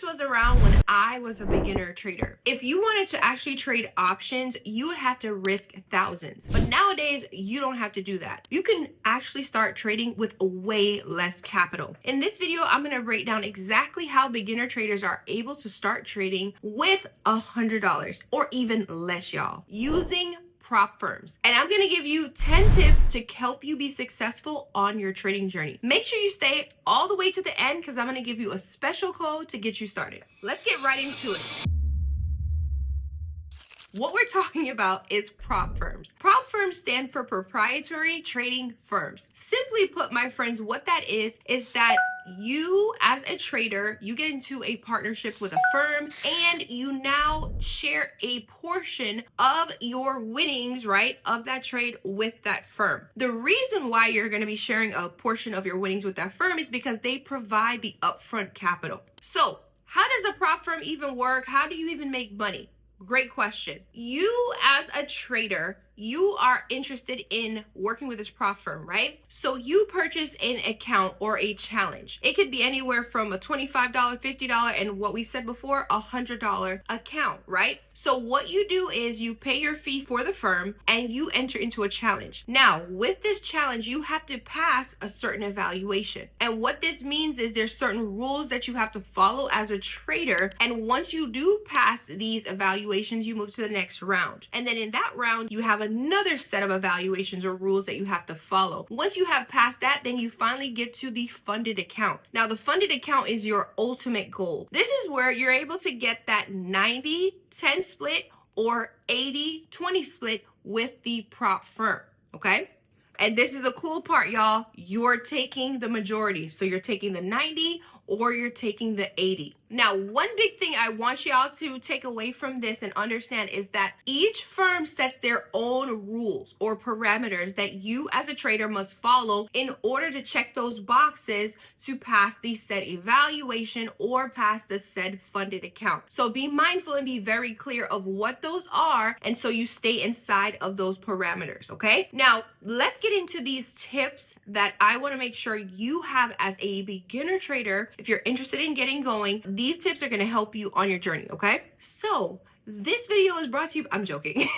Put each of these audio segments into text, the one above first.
was around when I was a beginner trader. If you wanted to actually trade options, you would have to risk thousands. But nowadays, you don't have to do that. You can actually start trading with way less capital. In this video, I'm going to break down exactly how beginner traders are able to start trading with $100 or even less, y'all, using prop firms. And I'm going to give you 10 tips to help you be successful on your trading journey. Make sure you stay all the way to the end because I'm going to give you a special code to get you started. Let's get right into it. What we're talking about is prop firms. Prop firms stand for proprietary trading firms. Simply put, my friends, what that is that you as a trader, you get into a partnership with a firm and you now share a portion of your winnings, right, of that trade with that firm. The reason why you're going to be sharing a portion of your winnings with that firm is because they provide the upfront capital. So how does a prop firm even work? How do you even make money? Great question. You as a trader, you are interested in working with this prop firm, right? So you purchase an account or a challenge. It could be anywhere from a $25, $50, and what we said before, $100 account, right? So what you do is you pay your fee for the firm and you enter into a challenge. Now, with this challenge, you have to pass a certain evaluation. And what this means is there's certain rules that you have to follow as a trader. And once you do pass these evaluations, you move to the next round. And then in that round, you have another set of evaluations or rules that you have to follow. Once you have passed that, then you finally get to the funded account. Now, the funded account is your ultimate goal. This is where you're able to get that 90-10 split or 80-20 split with the prop firm, okay? And this is the cool part, y'all. You're taking the majority. So you're taking the 90 or you're taking the 80. Now, one big thing I want y'all to take away from this and understand is that each firm sets their own rules or parameters that you as a trader must follow in order to check those boxes to pass the said evaluation or pass the said funded account. So be mindful and be very clear of what those are, and so you stay inside of those parameters, okay? Now, let's get into these tips that I want to make sure you have as a beginner trader. If you're interested in getting going, these tips are going to help you on your journey, okay? So this video is brought to you, I'm joking.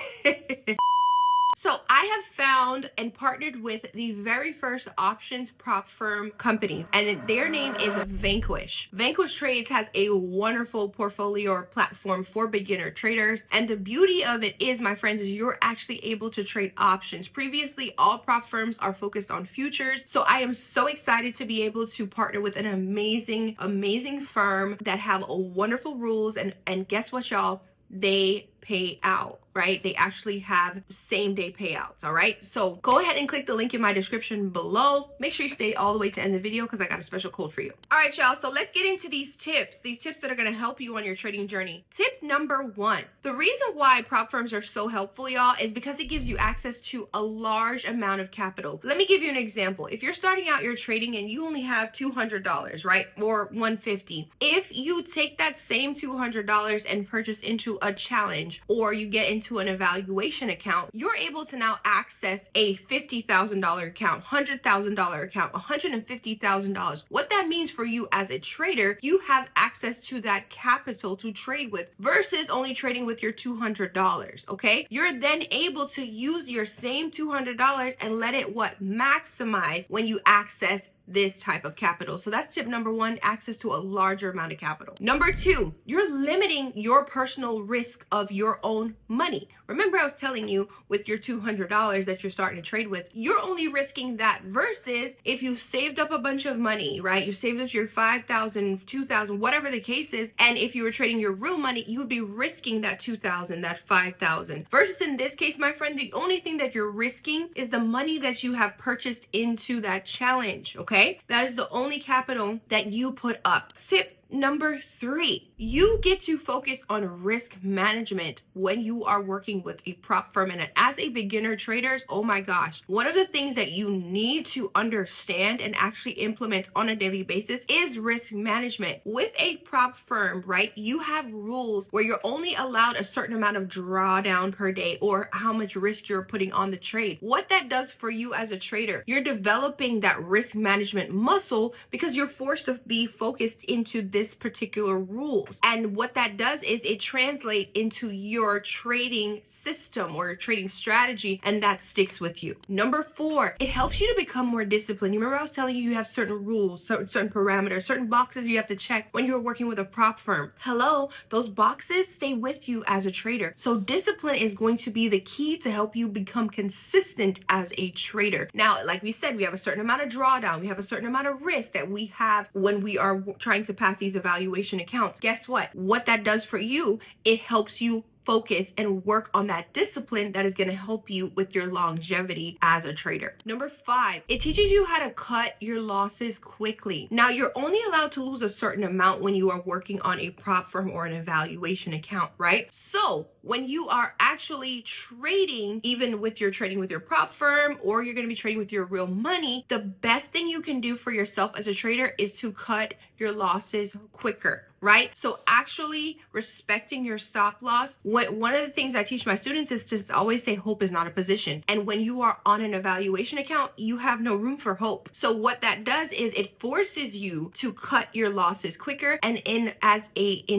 So I have found and partnered with the very first options prop firm company, and their name is Vanquish. Vanquish Trades has a wonderful portfolio or platform for beginner traders. And the beauty of it is, my friends, is you're actually able to trade options. Previously, all prop firms are focused on futures. So I am so excited to be able to partner with an amazing, amazing firm that have a wonderful rules. And guess what, y'all? They pay out, right? They actually have same day payouts, all right? So go ahead and click the link in my description below. Make sure you stay all the way to end the video because I got a special code for you. All right, y'all, so let's get into these tips that are gonna help you on your trading journey. Tip number 1, the reason why prop firms are so helpful, y'all, is because it gives you access to a large amount of capital. Let me give you an example. If you're starting out your trading and you only have $200, right? Or $150, if you take that same $200 and purchase into a challenge, or you get into an evaluation account, you're able to now access a $50,000 account, $100,000 account, $150,000. What that means for you as a trader, you have access to that capital to trade with versus only trading with your $200, okay? You're then able to use your same $200 and let it maximize when you access this type of capital. So that's tip number 1, access to a larger amount of capital. Number 2, you're limiting your personal risk of your own money. Remember, I was telling you with your $200 that you're starting to trade with, you're only risking that versus if you saved up a bunch of money, right? You saved up your $5,000, $2,000, whatever the case is. And if you were trading your real money, you would be risking that $2,000, that $5,000. Versus in this case, my friend, the only thing that you're risking is the money that you have purchased into that challenge, okay? That is the only capital that you put up. Tip number 3, you get to focus on risk management when you are working with a prop firm. And as a beginner traders, oh my gosh, one of the things that you need to understand and actually implement on a daily basis is risk management. With a prop firm, right, you have rules where you're only allowed a certain amount of drawdown per day or how much risk you're putting on the trade. What that does for you as a trader, you're developing that risk management muscle because you're forced to be focused into this this particular rules. And what that does is it translates into your trading system or your trading strategy, and that sticks with you. Number 4, it helps you to become more disciplined. You remember I was telling you have certain rules, certain parameters, certain boxes you have to check when you're working with a prop firm. Hello, those boxes stay with you as a trader. So discipline is going to be the key to help you become consistent as a trader. Now, like we said, we have a certain amount of drawdown. We have a certain amount of risk that we have when we are trying to pass these evaluation accounts. Guess what? What that does for you, it helps you focus and work on that discipline that is going to help you with your longevity as a trader. Number 5, it teaches you how to cut your losses quickly. Now, you're only allowed to lose a certain amount when you are working on a prop firm or an evaluation account, right? So when you are actually trading, even with your trading with your prop firm, or you're going to be trading with your real money, the best thing you can do for yourself as a trader is to cut your losses quicker, right? So actually respecting your stop loss. One of the things I teach my students is to always say hope is not a position. And when you are on an evaluation account, you have no room for hope. So what that does is it forces you to cut your losses quicker. And in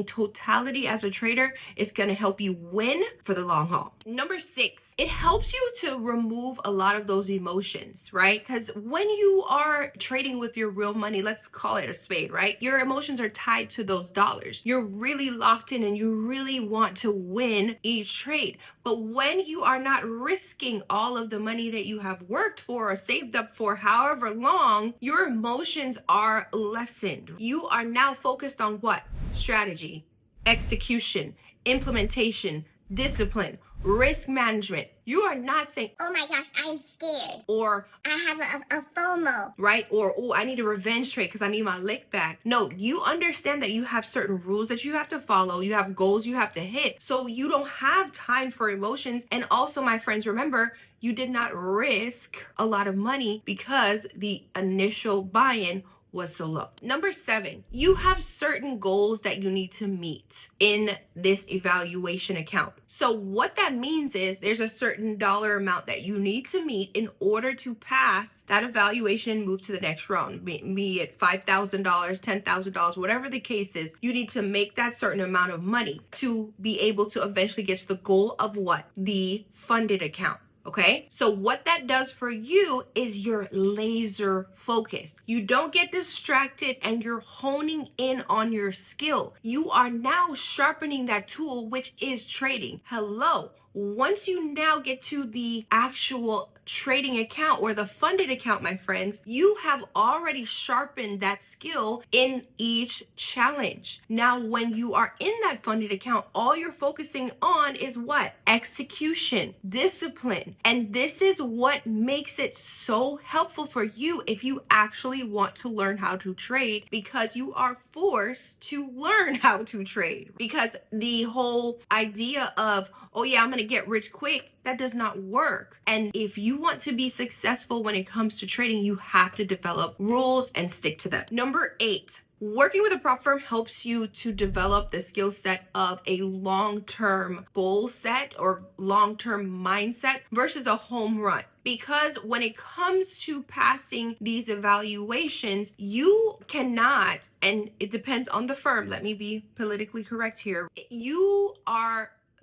totality as a trader, it's going to help you win for the long haul. Number 6, it helps you to remove a lot of those emotions, right? Because when you are trading with your real money, let's call it a spade, right? Your emotions are tied to those dollars. You're really locked in and you really want to win each trade. But when you are not risking all of the money that you have worked for or saved up for however long, your emotions are lessened. You are now focused on what? Strategy, execution, implementation, discipline, risk management. You are not saying, oh my gosh, I'm scared, or I have a FOMO, right? Or, oh, I need a revenge trade because I need my lick back. No, you understand that you have certain rules that you have to follow. You have goals you have to hit. So you don't have time for emotions. And also, my friends, remember, you did not risk a lot of money because the initial buy-in was so low. Number 7, you have certain goals that you need to meet in this evaluation account. So what that means is there's a certain dollar amount that you need to meet in order to pass that evaluation and move to the next round. Be it $5,000, $10,000, whatever the case is, you need to make that certain amount of money to be able to eventually get to the goal of what? The funded account. Okay, so what that does for you is you're laser focused. You don't get distracted and you're honing in on your skill. You are now sharpening that tool, which is trading. Hello. Once you now get to the actual trading account or the funded account, my friends, you have already sharpened that skill in each challenge. Now, when you are in that funded account, all you're focusing on is what? Execution, discipline. And this is what makes it so helpful for you if you actually want to learn how to trade, because you are forced to learn how to trade. Because the whole idea of, oh yeah, I'm going to get rich quick, that does not work. And if you want to be successful when it comes to trading, you have to develop rules and stick to them. Number 8, working with a prop firm helps you to develop the skill set of a long-term goal set or long-term mindset versus a home run. Because when it comes to passing these evaluations, you cannot, and it depends on the firm, let me be politically correct here,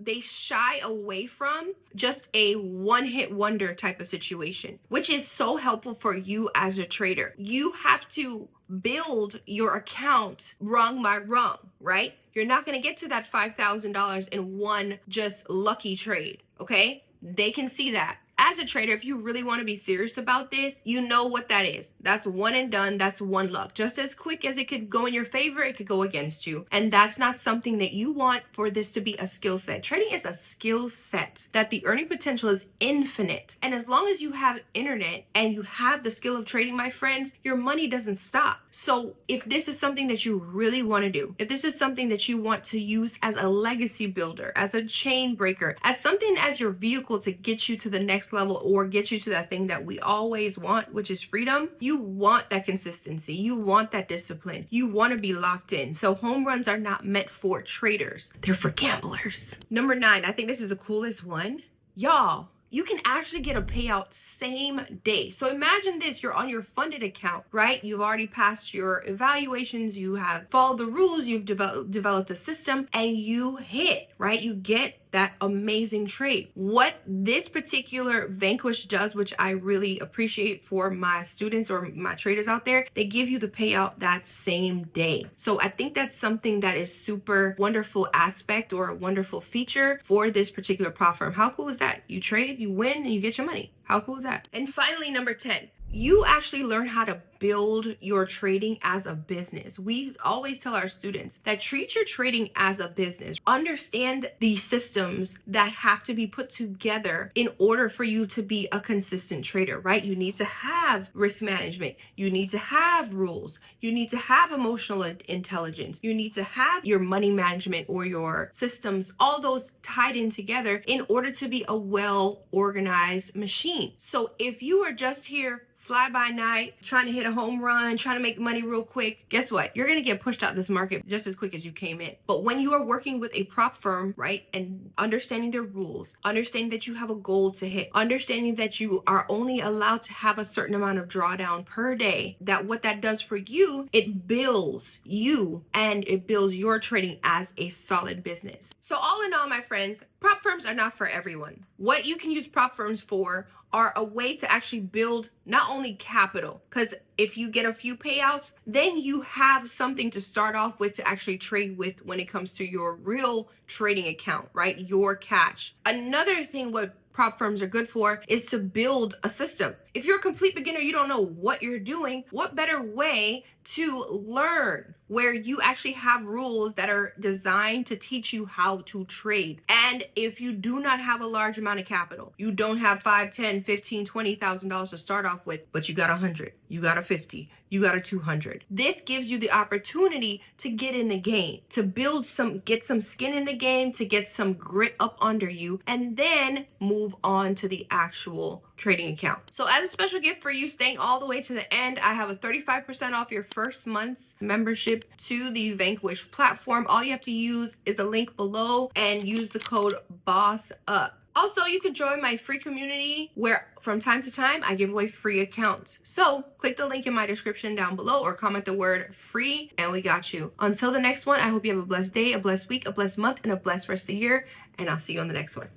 they shy away from just a one-hit wonder type of situation, which is so helpful for you as a trader. You have to build your account rung by rung, right? You're not going to get to that $5,000 in one just lucky trade, okay? They can see that. As a trader, if you really want to be serious about this, you know what that is. That's one and done. That's one luck. Just as quick as it could go in your favor, it could go against you. And that's not something that you want for this to be a skill set. Trading is a skill set that the earning potential is infinite. And as long as you have internet and you have the skill of trading, my friends, your money doesn't stop. So if this is something that you really want to do, if this is something that you want to use as a legacy builder, as a chain breaker, as something as your vehicle to get you to the next level or get you to that thing that we always want, which is freedom, you want that consistency. You want that discipline. You want to be locked in. So home runs are not meant for traders. They're for gamblers. Number 9, I think this is the coolest one. Y'all, you can actually get a payout same day. So imagine this, you're on your funded account, right? You've already passed your evaluations, you have followed the rules, you've developed a system, and you hit, right? You get that amazing trade. What this particular Vanquish does, which I really appreciate for my students or my traders out there, they give you the payout that same day. So I think that's something that is super wonderful aspect or a wonderful feature for this particular prop firm. How cool is that? You trade, you win, and you get your money. How cool is that? And finally, number 10, you actually learn how to build your trading as a business. We always tell our students that treat your trading as a business. Understand the systems that have to be put together in order for you to be a consistent trader, right? You need to have risk management. You need to have rules. You need to have emotional intelligence. You need to have your money management or your systems, all those tied in together in order to be a well-organized machine. So if you are just here fly by night, trying to hit a home run, trying to make money real quick, guess what? You're gonna get pushed out this market just as quick as you came in. But when you are working with a prop firm, right, and understanding their rules, understanding that you have a goal to hit, understanding that you are only allowed to have a certain amount of drawdown per day, that what that does for you, it builds you and it builds your trading as a solid business. So all in all, my friends, prop firms are not for everyone. What you can use prop firms for are a way to actually build not only capital, because if you get a few payouts, then you have something to start off with to actually trade with when it comes to your real trading account, right? Your cash. Another thing what prop firms are good for is to build a system. If you're a complete beginner, you don't know what you're doing, what better way to learn where you actually have rules that are designed to teach you how to trade. And if you do not have a large amount of capital, you don't have 5, 10, 15, $20,000 to start off with, but you got 100, you got a 50, you got a 200. This gives you the opportunity to get in the game, to get some skin in the game, to get some grit up under you, and then move on to the actual trading account. So as a special gift for you staying all the way to the end, I have a 35% off your first month's membership to the Vanquish platform. All you have to use is the link below and use the code BOSSUP. Also, you can join my free community where from time to time I give away free accounts. So click the link in my description down below or comment the word free and we got you. Until the next one, I hope you have a blessed day, a blessed week, a blessed month, and a blessed rest of the year. And I'll see you on the next one.